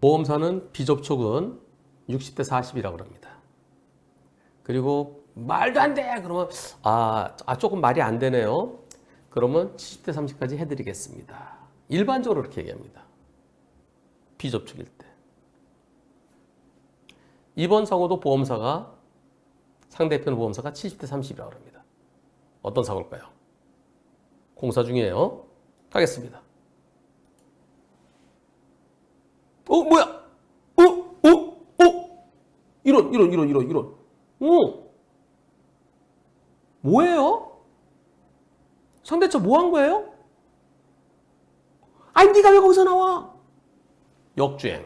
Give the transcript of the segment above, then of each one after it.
보험사는 비접촉은 60대 40이라고 합니다. 그리고 말도 안 돼! 그러면 조금 말이 안 되네요. 그러면 70대 30까지 해드리겠습니다. 일반적으로 그렇게 얘기합니다. 비접촉일 때. 이번 사고도 보험사가 상대편 보험사가 70대 30이라고 합니다. 어떤 사고일까요? 공사 중이에요. 가겠습니다. 뭐야? 이런. 뭐예요? 상대차 뭐 한 거예요? 아니, 네가 왜 거기서 나와? 역주행.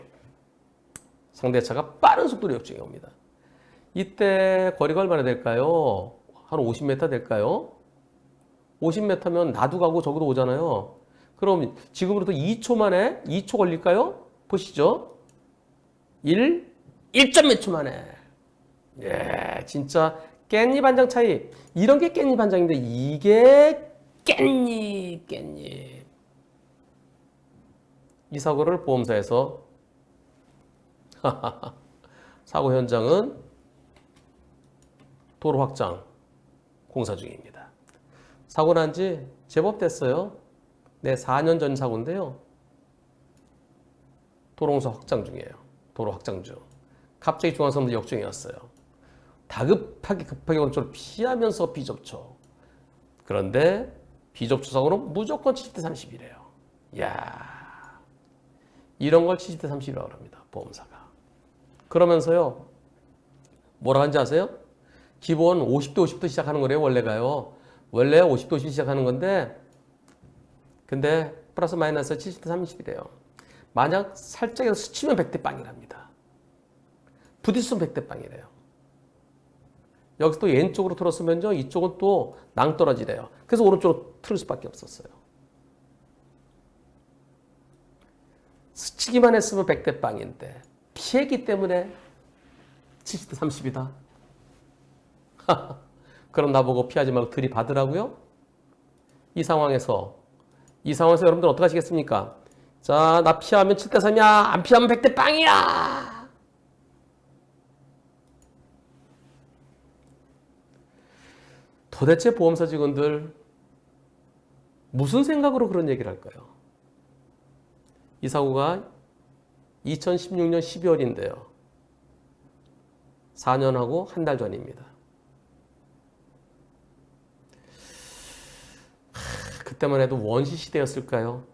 상대차가 빠른 속도로 역주행이 옵니다. 이때 거리가 얼마나 될까요? 한 50m 될까요? 50m면 나도 가고 저기도 오잖아요. 그럼 지금으로부터 2초 만에 2초 걸릴까요? 보시죠. 1점 몇 초 만에. 예, 진짜 깻잎 한 장 차이. 이런 게 깻잎 한 장인데 이게 깻잎. 이 사고를 보험사에서 사고 현장은 도로 확장 공사 중입니다. 사고 난 지 제법 됐어요. 네, 4년 전 사고인데요. 도로공사 확장 중이에요. 도로 확장 중. 갑자기 중앙선도 역주행이 왔어요. 다급하게 오른쪽으로 피하면서 비접촉. 그런데 비접촉 사고는 무조건 70대 30이래요. 이야, 이런 걸 70대 30이라고 합니다. 보험사가. 그러면서요, 뭐라 하는지 아세요? 기본 50대 50도 시작하는 거래요. 원래가요. 원래 50대 50 시작하는 건데, 근데 플러스 마이너스 70대 30이래요. 만약 살짝에서 스치면 100대 빵이랍니다. 부딪히면 100대 빵이래요. 여기서 또 왼쪽으로 틀었으면요, 이쪽은 또 낭떠러지래요. 그래서 오른쪽으로 틀을 수밖에 없었어요. 스치기만 했으면 100대 빵인데 피했기 때문에 70대 30이다. 그럼 나보고 피하지 말고 들이받으라고요? 이 상황에서 여러분들 어떻게 하시겠습니까? 자, 나 피하면 7대 3이야. 안 피하면 100대 빵이야. 도대체 보험사 직원들 무슨 생각으로 그런 얘기를 할까요? 이 사고가 2016년 12월인데요. 4년하고 한 달 전입니다. 그때만 해도 원시 시대였을까요?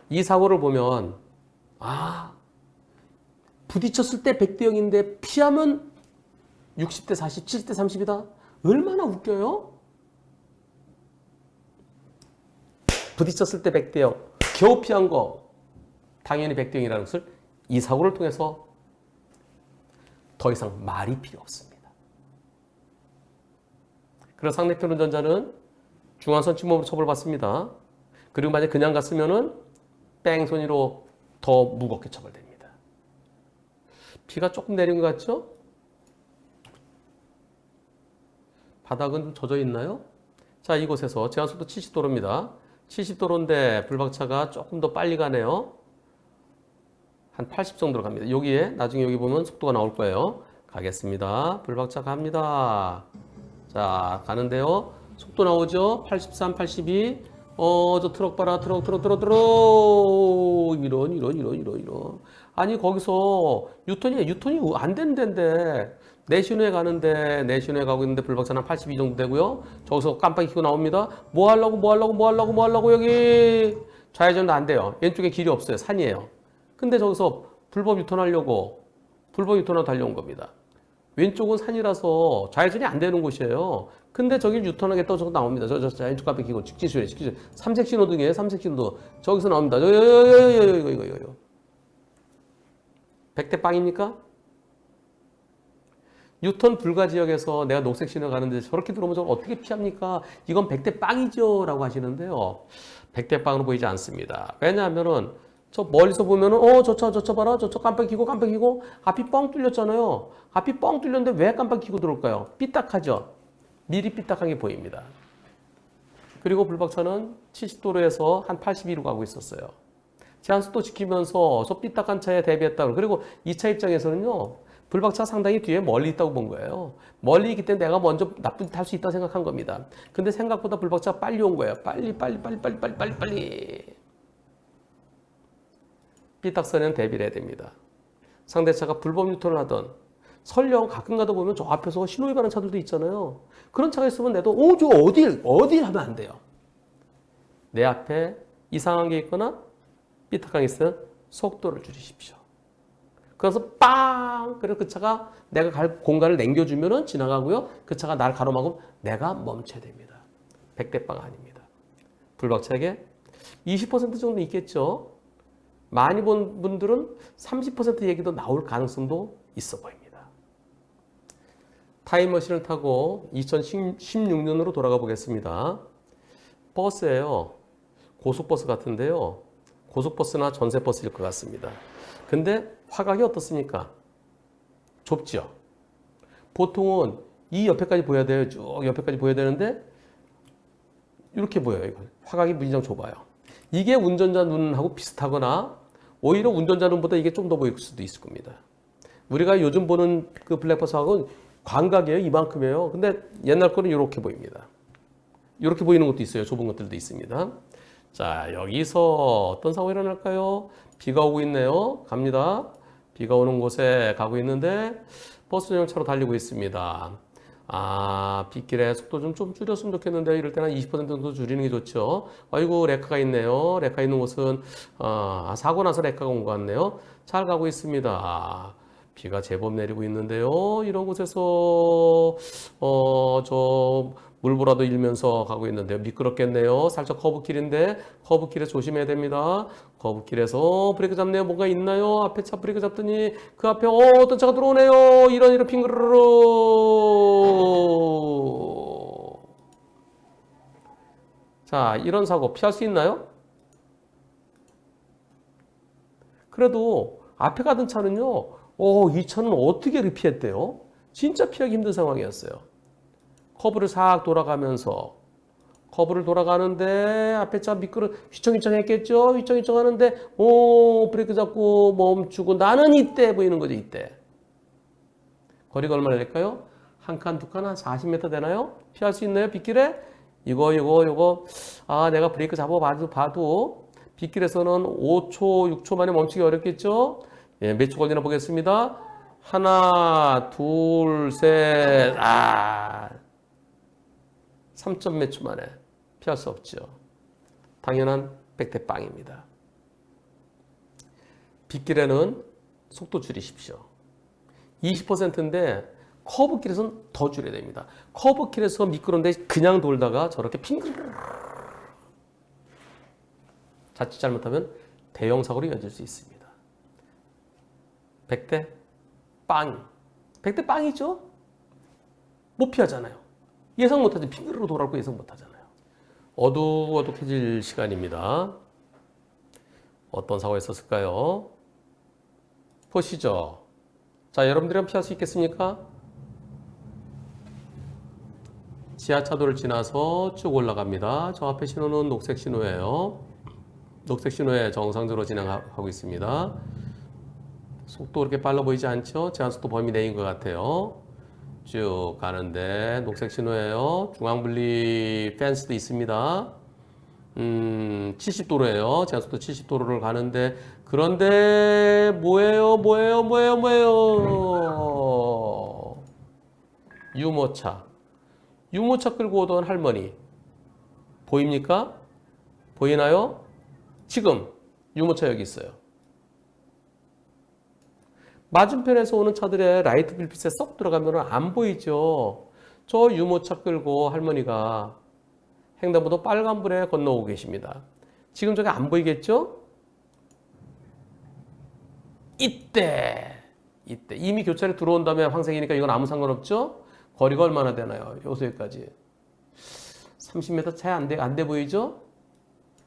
이 사고를 보면 부딪혔을 때 100대 0인데 피하면 60대 40, 70대 30이다. 얼마나 웃겨요? 부딪혔을 때 100대 0, 겨우 피한 거 당연히 100대 0이라는 것을 이 사고를 통해서 더 이상 말이 필요 없습니다. 그래서 상대편 운전자는 중앙선 침범으로 처벌받습니다. 그리고 만약 그냥 갔으면은 뺑소니로 더 무겁게 처벌됩니다. 비가 조금 내린 것 같죠? 바닥은 좀 젖어 있나요? 자, 이곳에서 제한속도 70도로입니다. 70도로인데 불박차가 조금 더 빨리 가네요. 한 80 정도로 갑니다. 여기에 나중에 여기 보면 속도가 나올 거예요. 가겠습니다. 불박차 갑니다. 자, 가는데요. 속도 나오죠? 83, 82. 저 트럭 봐라. 트럭. 이런. 아니, 거기서 유턴이 안 되는 데인데, 내신호에 가는데, 내신호에 가고 있는데, 불박차는 82 정도 되고요. 저기서 깜빡이 켜고 나옵니다. 뭐 하려고, 여기. 좌회전도 안 돼요. 왼쪽에 길이 없어요. 산이에요. 근데 저기서 불법 유턴하려고 달려온 겁니다. 왼쪽은 산이라서 좌회전이 안 되는 곳이에요. 근데 저길 유턴하겠다고 저거 나옵니다. 저 왼쪽 깜빡이 켜고 직진수에 삼색 신호등이에요. 삼색 신호등. 저기서 나옵니다. 이거. 100대 빵입니까? 유턴 불가 지역에서 내가 녹색 신호 가는데 저렇게 들어오면 저걸 어떻게 피합니까? 이건 100대 빵이죠. 라고 하시는데요. 100대 빵으로 보이지 않습니다. 왜냐하면은 저 멀리서 보면은 저 차 봐라. 저 깜빡이 켜고 앞이 뻥 뚫렸잖아요. 앞이 뻥 뚫렸는데 왜 깜빡이 켜고 들어올까요? 삐딱하죠. 미리 삐딱한 게 보입니다. 그리고 불박차는 70도로에서 한 82로 가고 있었어요. 제한속도 지키면서 저 삐딱한 차에 대비했다. 그리고 이 차 입장에서는요. 불박차 상당히 뒤에 멀리 있다고 본 거예요. 멀리 있기 때문에 내가 먼저 나쁜 탈 수 있다고 생각한 겁니다. 근데 생각보다 불박차가 빨리 온 거예요. 빨리. 삐딱선에는 대비를 해야 됩니다. 상대차가 불법 유턴을 하던 설령 가끔 가다 보면 저 앞에서 신호위반하는 차들도 있잖아요. 그런 차가 있으면 내도 저 어딜 하면 안 돼요. 내 앞에 이상한 게 있거나 삐딱한 게 있으면 속도를 줄이십시오. 그래서 빵! 그래서 그 차가 내가 갈 공간을 남겨주면은 지나가고요. 그 차가 나를 가로막으면 내가 멈춰야 됩니다. 100대 빵 아닙니다. 불박차에게 20% 정도 있겠죠. 많이 본 분들은 30% 얘기도 나올 가능성도 있어 보입니다. 타임머신을 타고 2016년으로 돌아가 보겠습니다. 버스예요. 고속버스 같은데요. 고속버스나 전세버스일 것 같습니다. 근데 화각이 어떻습니까? 좁죠? 보통은 이 옆에까지 보여야 돼요. 쭉 옆에까지 보여야 되는데 이렇게 보여요. 이거. 화각이 무진장 좁아요. 이게 운전자 눈하고 비슷하거나 오히려 운전자 눈보다 이게 좀 더 보일 수도 있을 겁니다. 우리가 요즘 보는 그 블랙버스하고는 광각이에요. 이만큼이에요. 근데 옛날 거는 이렇게 보입니다. 이렇게 보이는 것도 있어요. 좁은 것들도 있습니다. 자, 여기서 어떤 사고가 일어날까요? 비가 오고 있네요. 갑니다. 비가 오는 곳에 가고 있는데 버스 전용차로 달리고 있습니다. 빗길에 속도 좀 줄였으면 좋겠는데 이럴 때는 20% 정도 줄이는 게 좋죠. 아이고, 레카가 있네요. 레카 있는 곳은 사고 나서 레카가 온 것 같네요. 잘 가고 있습니다. 비가 제법 내리고 있는데요. 이런 곳에서 저 물보라도 일면서 가고 있는데요. 미끄럽겠네요. 살짝 커브길인데 커브길에 조심해야 됩니다. 커브길에서 브레이크 잡네요. 뭔가 있나요? 앞에 차 브레이크 잡더니 그 앞에 어떤 차가 들어오네요. 이런 핑그르르. 자, 이런 사고 피할 수 있나요? 그래도 앞에 가던 차는요. 이 차는 어떻게 이렇게 피했대요? 진짜 피하기 힘든 상황이었어요. 커브를 싹 돌아가면서 커브를 돌아가는데 앞에 차 미끄러 휘청휘청 했겠죠. 휘청휘청 하는데 브레이크 잡고 멈추고 나는 이때 보이는 거죠. 이때 거리가 얼마나 될까요? 한 칸, 두 칸, 한 40m 되나요? 피할 수 있나요? 빗길에? 이거 내가 브레이크 잡아봐도 빗길에서는 5초, 6초 만에 멈추기 어렵겠죠? 예, 몇 초 걸리나 보겠습니다. 하나, 둘, 셋, 3점 몇 초 만에 피할 수 없죠. 당연한 100대 빵입니다. 빗길에는 속도 줄이십시오. 20%인데 커브길에서는 더 줄여야 됩니다. 커브길에서 미끄러운데 그냥 돌다가 저렇게 핑크르르 자칫 잘못하면 대형 사고로 이어질 수 있습니다. 100대 빵. 100대 빵이죠? 못 피하잖아요. 예상 못하지. 핑크로 돌아올 예상 못하잖아요. 어둑어둑해질 시간입니다. 어떤 사고가 있었을까요? 보시죠. 자, 여러분들은 피할 수 있겠습니까? 지하차도를 지나서 쭉 올라갑니다. 저 앞에 신호는 녹색 신호예요. 녹색 신호에 정상적으로 진행하고 있습니다. 속도 그렇게 빨라 보이지 않죠? 제한속도 범위 내인 것 같아요. 쭉 가는데 녹색 신호예요. 중앙분리 펜스도 있습니다. 70도로예요. 제한속도 70도로를 가는데 그런데 뭐예요? 유모차 끌고 오던 할머니 보입니까? 보이나요? 지금 유모차 여기 있어요. 맞은편에서 오는 차들의 라이트 불빛에 쏙 들어가면 안 보이죠. 저 유모차 끌고 할머니가 횡단보도 빨간불에 건너오고 계십니다. 지금 저게 안 보이겠죠? 이때 이미 교차로 들어온 다음에 황색이니까 이건 아무 상관없죠? 거리가 얼마나 되나요? 여기까지 30m 차이 안 돼 보이죠?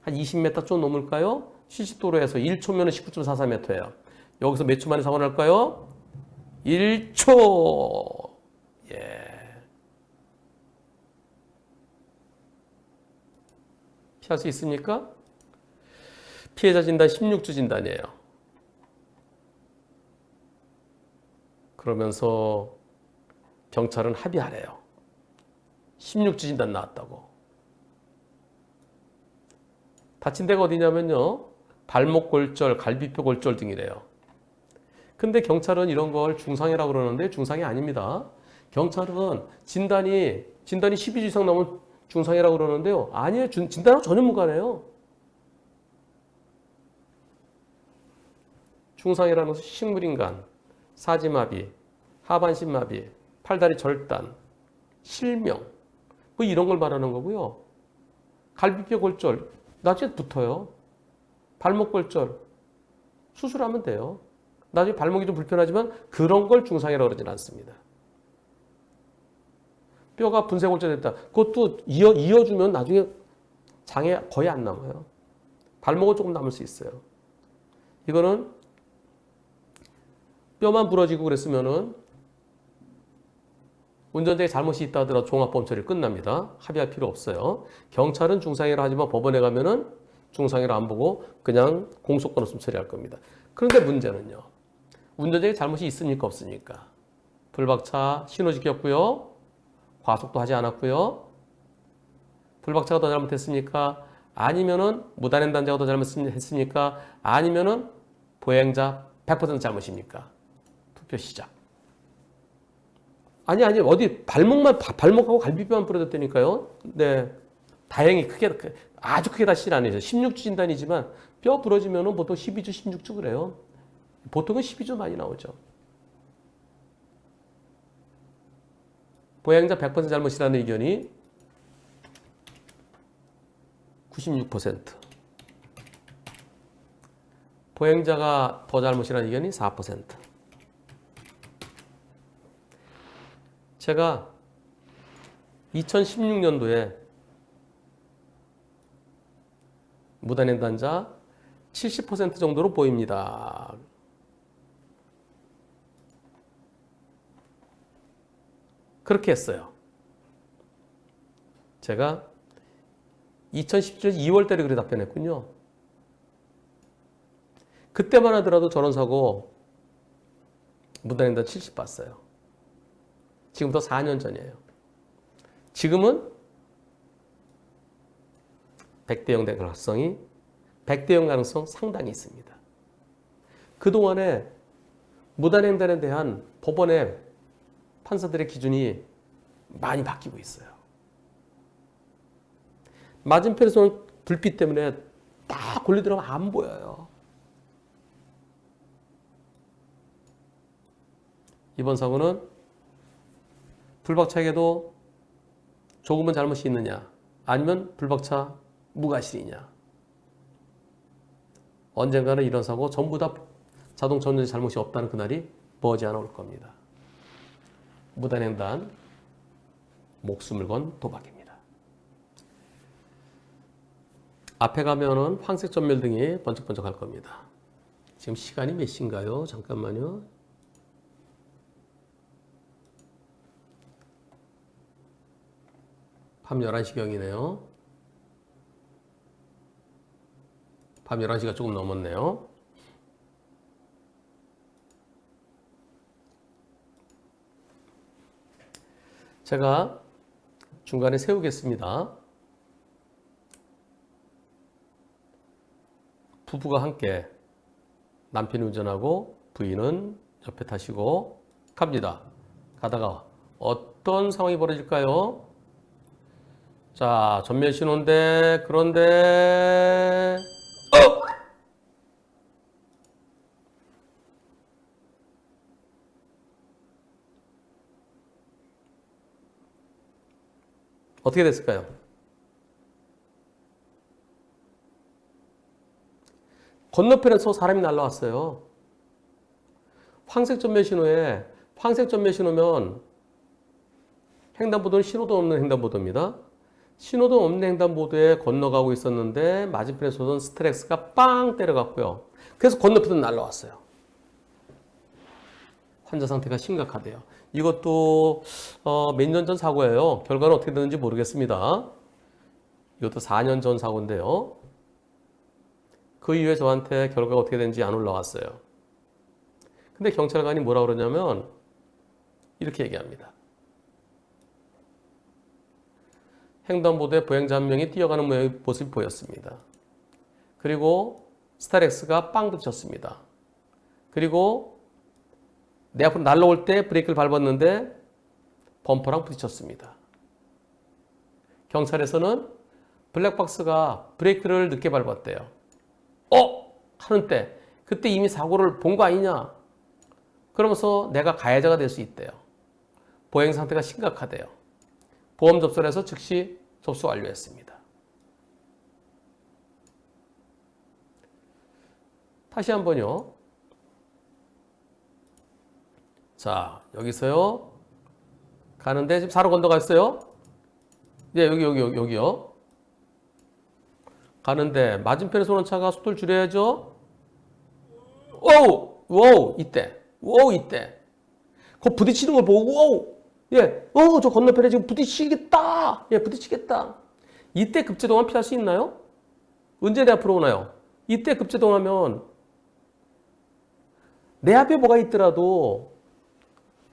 한 20m 좀 넘을까요? 70도로에서 1초면 19.44m예요. 여기서 몇 초 만에 사고 날까요? 1초. 예. 피할 수 있습니까? 피해자 진단 16주 진단이에요. 그러면서 경찰은 합의하래요. 16주 진단 나왔다고. 다친 데가 어디냐면요. 발목 골절, 갈비뼈 골절 등이래요. 근데 경찰은 이런 걸 중상이라고 그러는데 중상이 아닙니다. 경찰은 진단이 12주 이상 나오면 중상이라고 그러는데요. 아니에요. 진단하고 전혀 무관해요. 중상이라는 것은 식물인간, 사지마비, 하반신마비, 팔다리 절단, 실명 뭐 이런 걸 말하는 거고요. 갈비뼈 골절 나중에 붙어요. 발목 골절 수술하면 돼요. 나중에 발목이 좀 불편하지만 그런 걸 중상이라고 그러진 않습니다. 뼈가 분쇄 골절됐다. 그것도 이어주면 나중에 장애 거의 안 남아요. 발목은 조금 남을 수 있어요. 이거는 뼈만 부러지고 그랬으면은 운전자의 잘못이 있다 하더라도 종합보험 처리 끝납니다. 합의할 필요 없어요. 경찰은 중상해라 하지만 법원에 가면은 중상해라 안 보고 그냥 공소권 없음 처리할 겁니다. 그런데 문제는요. 운전자의 잘못이 있습니까 없습니까? 불박차 신호 지켰고요. 과속도 하지 않았고요. 불박차가 더 잘못했습니까? 아니면은 무단횡단자가 더 잘못했습니까? 아니면은 보행자 100% 잘못입니까? 투표 시작. 아니 어디 발목하고 갈비뼈만 부러졌다니까요. 네, 다행히 아주 크게 다치진 않아요. 16주 진단이지만 뼈 부러지면은 보통 12주, 16주 그래요. 보통은 12주 많이 나오죠. 보행자 100% 잘못이라는 의견이 96%. 보행자가 더 잘못이라는 의견이 4%. 제가 2016년도에 무단횡단자 70% 정도로 보입니다. 그렇게 했어요. 제가 2017년 2월 달에 그렇게 답변했군요. 그때만 하더라도 저런 사고 무단횡단 70 봤어요. 지금부터 4년 전이에요. 지금은 100대 0 될 가능성이 100대 0 가능성 상당히 있습니다. 그동안에 무단횡단에 대한 법원의 판사들의 기준이 많이 바뀌고 있어요. 맞은편에서는 불빛 때문에 딱 골리 들어가면 안 보여요. 이번 사고는 불박차에게도 조금은 잘못이 있느냐 아니면 불박차 무과실이냐. 언젠가는 이런 사고 전부 다 자동차 운전자 잘못이 없다는 그날이 머지않아 올 겁니다. 무단횡단 목숨을 건 도박입니다. 앞에 가면은 황색 전멸등이 번쩍번쩍 할 겁니다. 지금 시간이 몇 시인가요? 잠깐만요. 밤 11시경이네요. 밤 11시가 조금 넘었네요. 제가 중간에 세우겠습니다. 부부가 함께 남편이 운전하고 부인은 옆에 타시고 갑니다. 가다가 어떤 상황이 벌어질까요? 자, 전면 신호인데 그런데 어떻게 됐을까요? 건너편에서 사람이 날라왔어요. 황색 전면 신호에 황색 전면 신호면 횡단보도는 신호도 없는 횡단보도입니다. 신호도 없는 횡단보도에 건너가고 있었는데 맞은편에서는 스트렉스가 빵 때려갔고요. 그래서 건너편으로 날라왔어요. 환자 상태가 심각하대요. 이것도 몇 년 전 사고예요. 결과는 어떻게 됐는지 모르겠습니다. 이것도 4년 전 사고인데요. 그 이후에 저한테 결과가 어떻게 되는지 안 올라왔어요. 근데 경찰관이 뭐라 그러냐면 이렇게 얘기합니다. 횡단보도에 보행자 한 명이 뛰어가는 모습이 보였습니다. 그리고 스타렉스가 빵 부딪혔습니다. 그리고 내 앞으로 날라올 때 브레이크를 밟았는데 범퍼랑 부딪혔습니다. 경찰에서는 블랙박스가 브레이크를 늦게 밟았대요. 하는 때 그때 이미 사고를 본 거 아니냐? 그러면서 내가 가해자가 될 수 있대요. 보행 상태가 심각하대요. 보험 접수를 해서 즉시 접수 완료했습니다. 다시 한번요. 자, 여기서요. 가는데 지금 사로 건너갔어요. 네, 여기요. 가는데 맞은편에서 오는 차가 속도를 줄여야죠. 이때. 그 부딪히는 걸 보고, 저 건너편에 지금 부딪히겠다. 부딪히겠다. 이때 급제동하면 피할 수 있나요? 언제 내 앞으로 오나요? 이때 급제동하면 내 앞에 뭐가 있더라도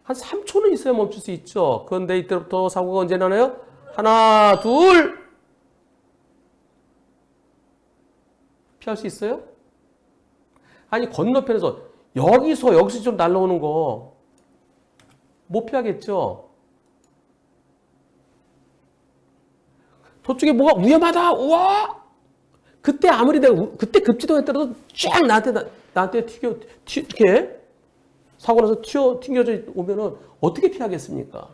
한 3초는 있어야 멈출 수 있죠. 그런데 이때부터 사고가 언제 나나요? 하나, 둘. 피할 수 있어요? 아니, 건너편에서 여기서 좀 날라오는 거 못 피하겠죠? 저쪽에 뭐가 위험하다. 우와! 그때 아무리 내가 그때 급제동했더라도 쫙 나한테 이렇게 사고 나서 튕겨져 오면은 어떻게 피하겠습니까?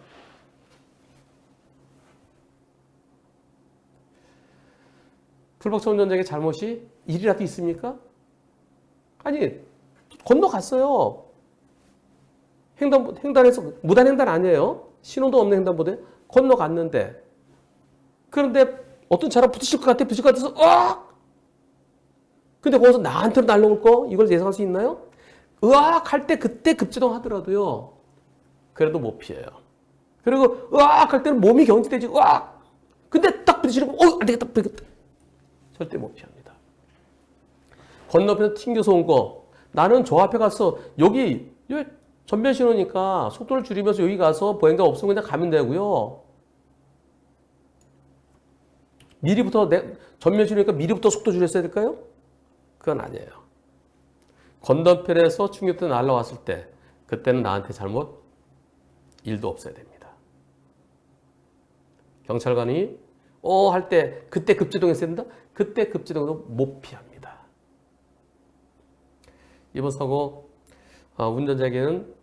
불박차 운전자에게 잘못이 일이라도 있습니까? 아니, 건너갔어요. 횡단에서 무단 횡단 아니에요. 신호도 없는 횡단보도에 건너갔는데, 그런데 어떤 차랑 부딪힐 것 같아서 근데 거기서 나한테로 날라올 거 이걸 예상할 수 있나요? 할 때 그때 급제동 하더라도요. 그래도 못 피해요. 그리고 할 때는 몸이 경직되지. 근데 딱 부딪히는 거 안 되겠다. 절대 못 피합니다. 건너편에서 튕겨서 온 거. 나는 저 앞에 가서 여기 전면 신호니까 속도를 줄이면서 여기 가서 보행자 없으면 그냥 가면 되고요. 미리부터 전면 신호니까 미리부터 속도 줄였어야 될까요? 그건 아니에요. 건너편에서 충격대 날라왔을 때 그때는 나한테 잘못 일도 없어야 됩니다. 경찰관이 할 때 그때 급제동했어야 된다? 그때 급제동도 못 피합니다. 이번 사고 운전자에게는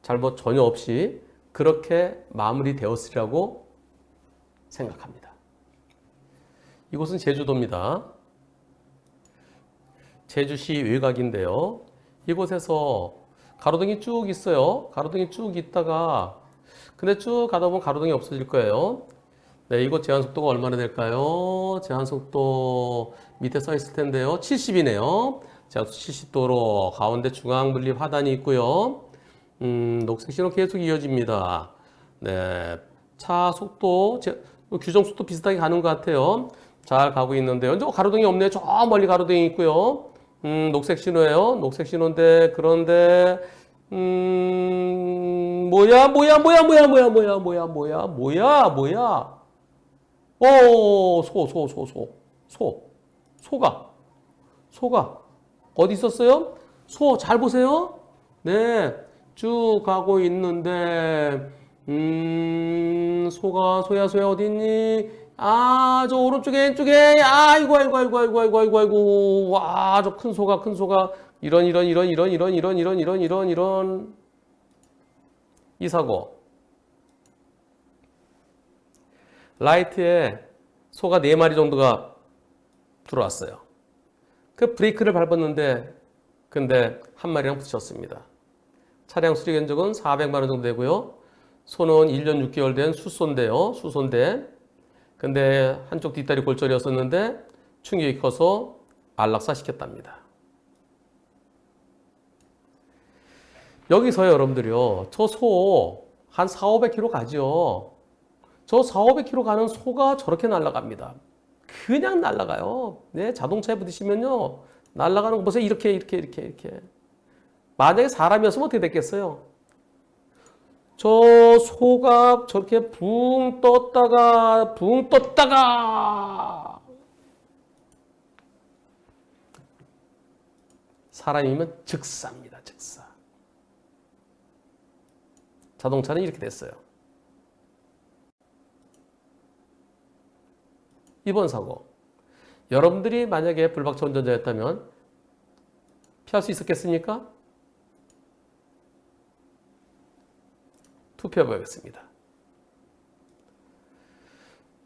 잘못 전혀 없이 그렇게 마무리되었으리라고 생각합니다. 이곳은 제주도입니다. 제주시 외곽인데요. 이곳에서 가로등이 쭉 있어요. 가로등이 쭉 있다가 근데 쭉 가다 보면 가로등이 없어질 거예요. 네, 이곳 제한속도가 얼마나 될까요? 제한속도 밑에 써 있을 텐데요. 70이네요. 제한속도 70도로 가운데 중앙분립 하단이 있고요. 녹색 신호 계속 이어집니다. 네, 차 속도 규정 속도 비슷하게 가는 것 같아요. 잘 가고 있는데요. 가로등이 없네요. 저 멀리 가로등이 있고요. 녹색 신호예요. 녹색 신호인데 그런데 뭐야? 소가 어디 있었어요? 소 잘 보세요. 네, 쭉 가고 있는데 소야 어디 있니? 저 오른쪽에 왼쪽에 아이고 와, 저 큰 소가 이런 이 사고. 라이트에 소가 4마리 정도가 들어왔어요. 그 브레이크를 밟았는데 근데 한 마리랑 부딪혔습니다. 차량 수리 견적은 400만 원 정도 되고요. 소는 1년 6개월 된 수소인데요. 수소인데 근데 한쪽 뒷다리 골절이었었는데 충격이 커서 안락사 시켰답니다. 여기서 여러분들이요. 저 소 한 4, 500km 가죠. 저 4, 500km 가는 소가 저렇게 날아갑니다. 그냥 날아가요. 네, 자동차에 부딪히면요. 날아가는 거 보세요. 이렇게. 만약에 사람이었으면 어떻게 됐겠어요? 저 소가 저렇게 붕 떴다가 사람이면 즉사입니다. 즉사. 자동차는 이렇게 됐어요. 이번 사고. 여러분들이 만약에 불박차 운전자였다면 피할 수 있었겠습니까? 투표해 보겠습니다.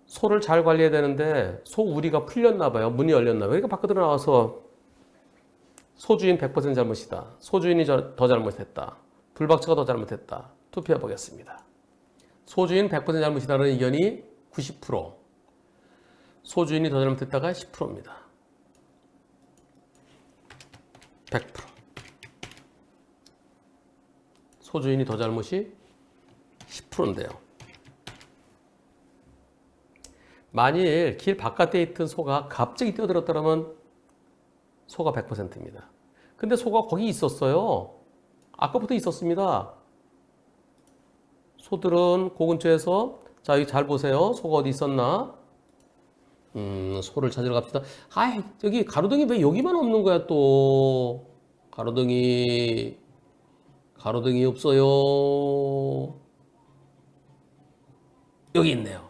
소를 잘 관리해야 되는데 소 우리가 풀렸나 봐요. 문이 열렸나 봐요. 그러니까 밖으로 나와서 소주인 100% 잘못이다. 소주인이 더 잘못했다. 불박차가 더 잘못했다. 투표해 보겠습니다. 소주인 100% 잘못이다는 의견이 90%. 소주인이 더 잘못했다가 10%입니다. 100%. 소주인이 더 잘못이 10%인데요. 만일 길 바깥에 있던 소가 갑자기 뛰어들었다면 소가 100%입니다. 근데 소가 거기 있었어요. 아까부터 있었습니다. 소들은 그 근처에서 자, 여기 잘 보세요. 소가 어디 있었나? 소를 찾으러 갑시다. 아, 여기 가로등이 왜 여기만 없는 거야 또? 가로등이 없어요. 여기 있네요.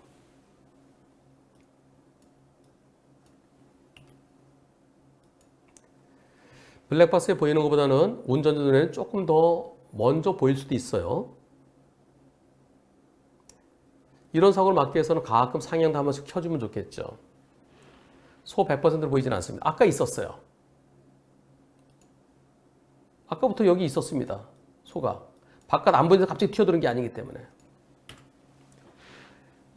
블랙박스에 보이는 것보다는 운전자 눈에는 조금 더 먼저 보일 수도 있어요. 이런 사고를 막기 위해서는 가끔 상향도 한 번씩 켜주면 좋겠죠. 소 100%로 보이진 않습니다. 아까 있었어요. 아까부터 여기 있었습니다. 소가. 바깥 안 보이는데 갑자기 튀어드는 게 아니기 때문에.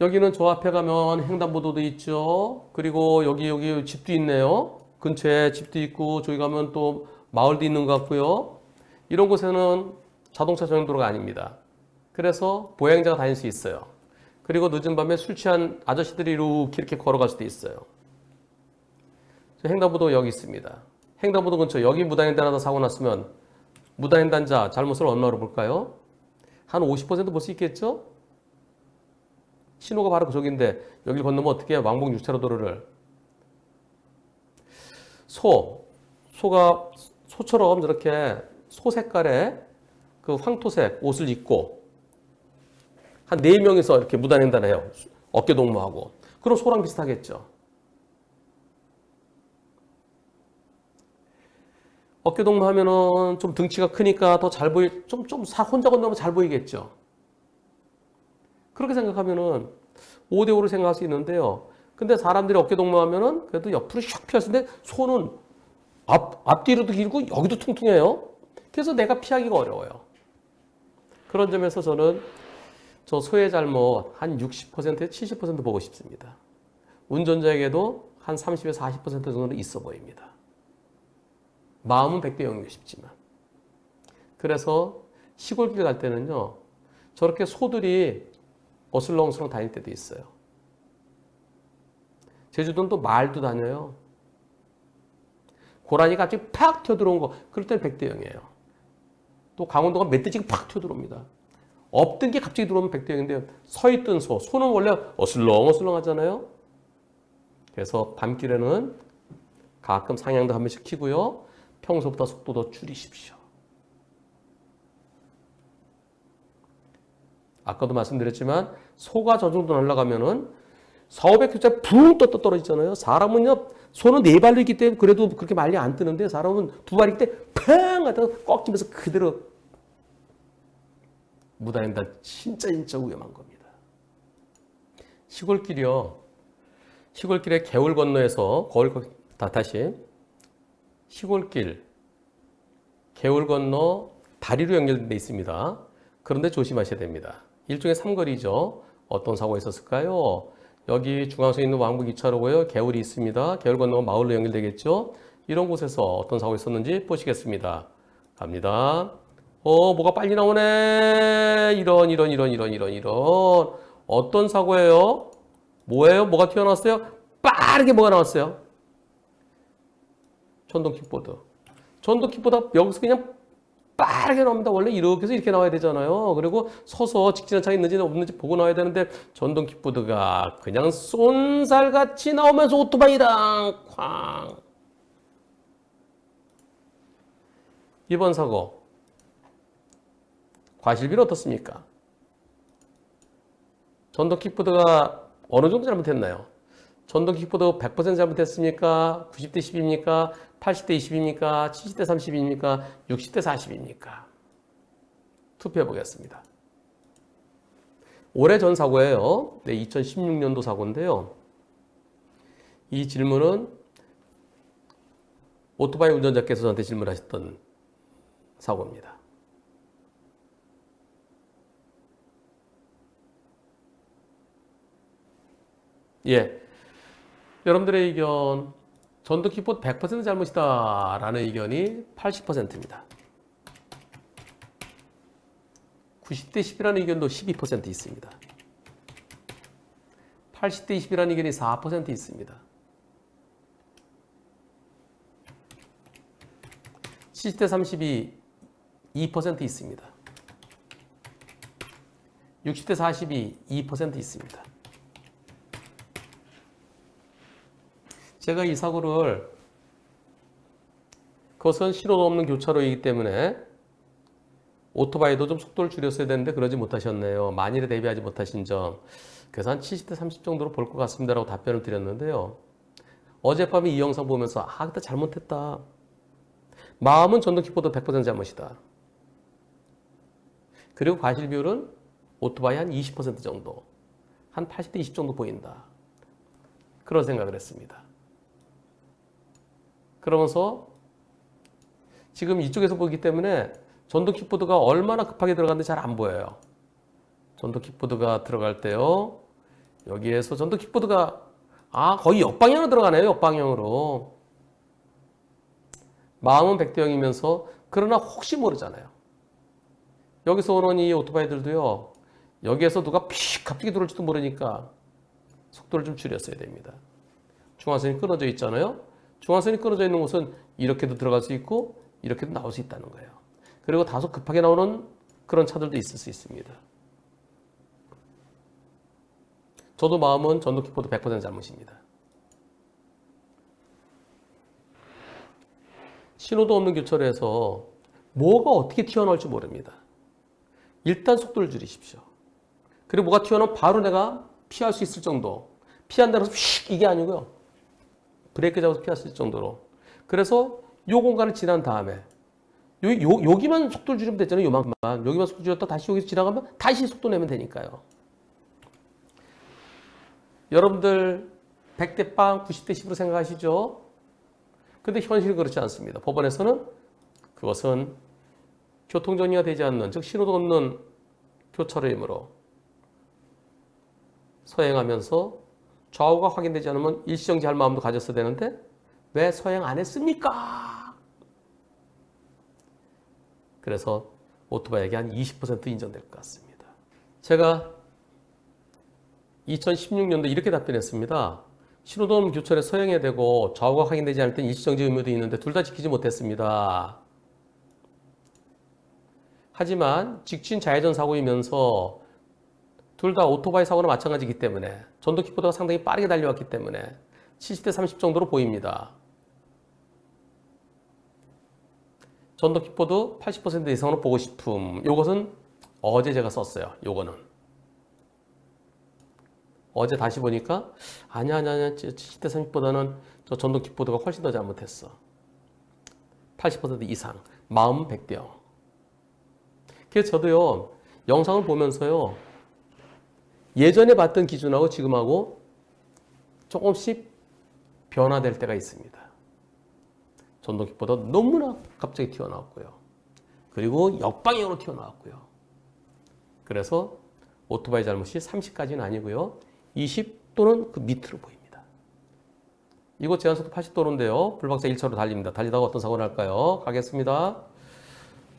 여기는 저 앞에 가면 횡단보도도 있죠. 그리고 여기 집도 있네요. 근처에 집도 있고 저기 가면 또 마을도 있는 것 같고요. 이런 곳에는 자동차 전용도로가 아닙니다. 그래서 보행자가 다닐 수 있어요. 그리고 늦은 밤에 술 취한 아저씨들이 이렇게 걸어갈 수도 있어요. 횡단보도 여기 있습니다. 횡단보도 근처 여기 무단횡단하다 사고 났으면 무단횡단자 잘못을 얼마로 볼까요? 한 50% 볼 수 있겠죠? 신호가 바로 저기인데 여기를 건너면 어떻게 해요? 왕복 6차로 도로를. 소처럼 저렇게 소 색깔의 그 황토색 옷을 입고 한 4명이서 이렇게 무단횡단해요. 어깨 동무하고. 그럼 소랑 비슷하겠죠. 어깨 동무하면은 좀 등치가 크니까 더 잘 혼자 건너면 잘 보이겠죠. 그렇게 생각하면은 5대5로 생각할 수 있는데요. 근데 사람들이 어깨 동무하면은 그래도 옆으로 샥 피할 수 있는데 소는 앞뒤로도 길고 여기도 퉁퉁해요. 그래서 내가 피하기가 어려워요. 그런 점에서 저는 저 소의 잘못 한 60%에서 70% 보고 싶습니다. 운전자에게도 한 30에서 40% 정도는 있어 보입니다. 마음은 100대 0이고 싶지만. 그래서 시골길 갈 때는요. 저렇게 소들이 어슬렁어슬렁 다닐 때도 있어요. 제주도는 또 말도 다녀요. 고라니가 갑자기 팍 튀어들어온 거, 그럴 때는 100대 0이에요. 또 강원도가 멧돼지가 팍 튀어들어옵니다. 없던 게 갑자기 들어오면 100대 0인데 서있던 소는 원래 어슬렁어슬렁 하잖아요. 그래서 밤길에는 가끔 상향도 한 번씩 키고요. 평소보다 속도도 줄이십시오. 아까도 말씀드렸지만 소가 저 정도 날아가면은 400km짜리 붕 떨어지잖아요. 사람은요, 소는 4발로 있기 때문에 그래도 그렇게 많이 안 뜨는데 사람은 2발일 때 팡 하다가 꽉 쥐면서 그대로 무단횡단 진짜 위험한 겁니다. 시골길이요. 시골길에 개울 건너에서 다시 시골길 개울 건너 다리로 연결된 데 있습니다. 그런데 조심하셔야 됩니다. 일종의 삼거리죠. 어떤 사고가 있었을까요? 여기 중앙선에 있는 왕복 2차로고요. 개울이 있습니다. 개울 건너면 마을로 연결되겠죠. 이런 곳에서 어떤 사고가 있었는지 보시겠습니다. 갑니다. 뭐가 빨리 나오네. 이런. 어떤 사고예요? 뭐예요? 뭐가 튀어나왔어요? 빡! 빠르게 뭐가 나왔어요? 전동 킥보드. 전동 킥보드 여기서 그냥 빠르게 나옵니다. 원래 이렇게 해서 이렇게 나와야 되잖아요. 그리고 서서 직진한 차가 있는지 없는지 보고 나와야 되는데 전동 킥보드가 그냥 쏜살같이 나오면서 오토바이랑 쾅. 이번 사고 과실비는 어떻습니까? 전동 킥보드가 어느 정도 잘못했나요? 전동 킥보드 100% 잘못했습니까? 90대 10입니까? 80대 20입니까? 70대 30입니까? 60대 40입니까? 투표해 보겠습니다. 오래전 사고예요. 네, 2016년도 사고인데요. 이 질문은 오토바이 운전자께서 저한테 질문하셨던 사고입니다. 예. 여러분들의 의견, 전동 킥보드 100% 잘못이다 라는 의견이 80%입니다. 90대 10이라는 의견도 12% 있습니다. 80대 20이라는 의견이 4% 있습니다. 70대 30이 2% 있습니다. 60대 40이 2% 있습니다. 제가 이 사고를 그것은 신호도 없는 교차로이기 때문에 오토바이도 좀 속도를 줄였어야 되는데 그러지 못하셨네요. 만일에 대비하지 못하신 점. 그래서 한 70대 30 정도로 볼 것 같습니다라고 답변을 드렸는데요. 어젯밤에 이 영상 보면서 그때 잘못했다. 마음은 전동 킥보드 100% 잘못이다. 그리고 과실 비율은 오토바이 한 20% 정도, 한 80대 20 정도 보인다. 그런 생각을 했습니다. 그러면서 지금 이쪽에서 보기 때문에 전동 킥보드가 얼마나 급하게 들어갔는지 잘 안 보여요. 전동 킥보드가 들어갈 때요. 여기에서 전동 킥보드가 거의 역방향으로 들어가네요. 역방향으로. 마음은 100대 0이면서 그러나 혹시 모르잖아요. 여기서 오는 이 오토바이들도요. 여기에서 누가 픽 갑자기 들어올지도 모르니까 속도를 좀 줄였어야 됩니다. 중앙선이 끊어져 있잖아요. 중앙선이 끊어져 있는 곳은 이렇게도 들어갈 수 있고 이렇게도 나올 수 있다는 거예요. 그리고 다소 급하게 나오는 그런 차들도 있을 수 있습니다. 저도 마음은 전동 킥보드 100% 잘못입니다. 신호도 없는 교차로에서 뭐가 어떻게 튀어나올지 모릅니다. 일단 속도를 줄이십시오. 그리고 뭐가 튀어나오면 바로 내가 피할 수 있을 정도. 피한다고 해서 휙 이게 아니고요. 브레이크 잡아서 피할 수 있을 정도로. 그래서 요 공간을 지난 다음에 여기만 속도를 줄이면 되잖아요. 요만큼만. 여기만 속도 줄였다 다시 여기서 지나가면 다시 속도 내면 되니까요. 여러분들 100대 빵, 90대 10으로 생각하시죠? 근데 현실은 그렇지 않습니다. 법원에서는 그것은 교통정리가 되지 않는, 즉 신호도 없는 교차로이므로 서행하면서 좌우가 확인되지 않으면 일시정지할 마음도 가졌어야 되는데 왜 서행 안 했습니까? 그래서 오토바이에게 한 20% 인정될 것 같습니다. 제가 2016년도 이렇게 답변했습니다. 신호도 없는 교차로에 서행해야 되고 좌우가 확인되지 않을 땐 일시정지 의무도 있는데 둘 다 지키지 못했습니다. 하지만 직진 좌회전 사고이면서 둘 다 오토바이 사고나 마찬가지이기 때문에 전동 킥보드가 상당히 빠르게 달려왔기 때문에 70대 30 정도로 보입니다. 전동 킥보드 80% 이상으로 보고 싶음. 요것은 어제 제가 썼어요. 요거는. 어제 다시 보니까 아니야 70대 30보다는 저 전동 킥보드가 훨씬 더 잘못했어. 80% 이상. 마음 100대 0. 그래서 저도요. 영상을 보면서요. 예전에 봤던 기준하고 지금하고 조금씩 변화될 때가 있습니다. 전동 킥보드 너무나 갑자기 튀어나왔고요. 그리고 역방향으로 튀어나왔고요. 그래서 오토바이 잘못이 30까지는 아니고요. 20 또는 그 밑으로 보입니다. 이곳 제한속도 80도로인데요. 불박차 1차로 달립니다. 달리다가 어떤 사고 날까요? 가겠습니다.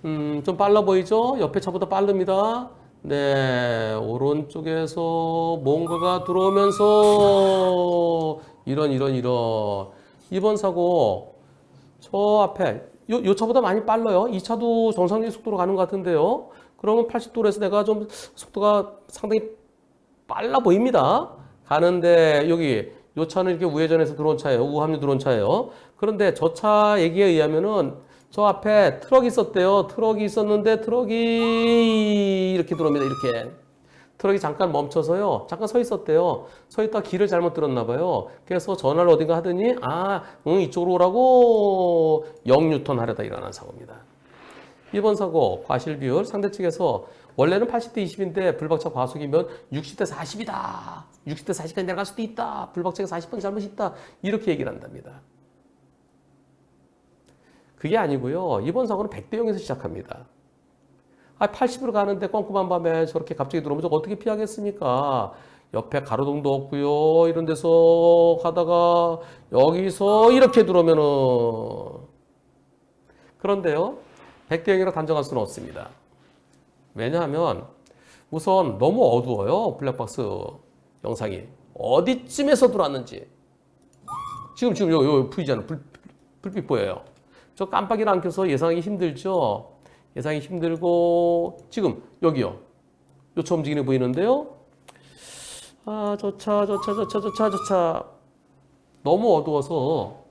좀 빨라 보이죠? 옆에 차보다 빠릅니다. 네, 오른쪽에서 뭔가가 들어오면서 이런. 이번 사고 저 앞에 요 차보다 많이 빨라요. 이 차도 정상적인 속도로 가는 것 같은데요. 그러면 80도로 내가 좀 속도가 상당히 빨라 보입니다. 가는데 여기 요 차는 이렇게 우회전해서 들어온 차예요. 우합류 들어온 차예요. 그런데 저 차 얘기에 의하면은 저 앞에 트럭이 있었대요. 트럭이 있었는데 트럭이 이렇게 들어옵니다. 이렇게. 트럭이 잠깐 멈춰서요. 잠깐 서 있었대요. 서 있다 길을 잘못 들었나 봐요. 그래서 전화를 어딘가 하더니 이쪽으로 오라고 0뉴턴 하려다 일어난 사고입니다. 이번 사고 과실 비율 상대 측에서 원래는 80대 20인데 불박차 과속이면 60대 40이다. 60대 40까지 내려갈 수도 있다. 불박차가 40번 잘못이 있다. 이렇게 얘기를 한답니다. 그게 아니고요. 이번 사고는 100대 0에서 시작합니다. 80으로 가는데 꼼꼼한 밤에 저렇게 갑자기 들어오면 저 어떻게 피하겠습니까? 옆에 가로등도 없고요. 이런 데서 가다가 여기서 이렇게 들어오면은 그런데요. 100대 0이라 단정할 수는 없습니다. 왜냐하면 우선 너무 어두워요. 블랙박스 영상이. 어디쯤에서 들어왔는지. 지금 요 보이잖아요. 불빛 보여요. 저 깜빡이를 안 켜서 예상하기 힘들죠. 예상이 힘들고 지금 여기요. 요차 움직이는 게 보이는데요. 저 차. 너무 어두워서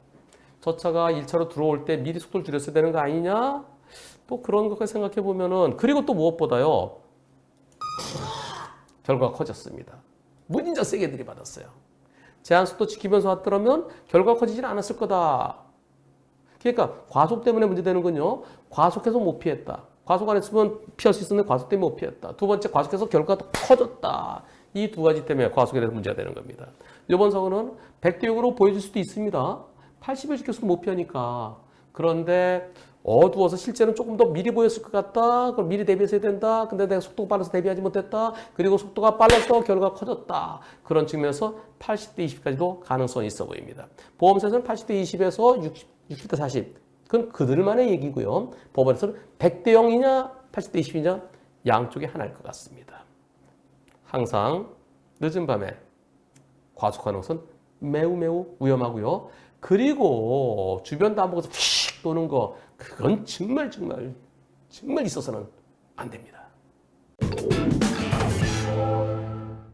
저 차가 1차로 들어올 때 미리 속도를 줄였어야 되는 거 아니냐? 또 그런 것까지 생각해 보면은 그리고 또 무엇보다요. 결과가 커졌습니다. 무진자 세게 들이받았어요. 제한 속도 지키면서 왔더라면 결과가 커지진 않았을 거다. 그러니까 과속 때문에 문제되는 건요. 과속해서 못 피했다. 과속 안 했으면 피할 수 있었는데 과속 때문에 못 피했다. 두 번째 과속해서 결과가 더 커졌다. 이 두 가지 때문에 과속에 대해서 문제가 되는 겁니다. 이번 사고는 100대 0으로 보여줄 수도 있습니다. 80을 지켰어도 못 피하니까. 그런데 어두워서 실제는 조금 더 미리 보였을 것 같다. 그걸 미리 대비했어야 된다. 근데 내가 속도가 빨라서 대비하지 못했다. 그리고 속도가 빨라서 결과가 커졌다. 그런 측면에서 80대 20까지도 가능성이 있어 보입니다. 보험사에서는 80대 20에서 60대 40. 그건 그들만의 얘기고요. 법원에서는 100대 0이냐 80대 20이냐 양쪽에 하나일 것 같습니다. 항상 늦은 밤에 과속하는 것은 매우 위험하고요. 그리고 주변도 안 보고서 휙 도는 거 그건 정말 있어서는 안 됩니다.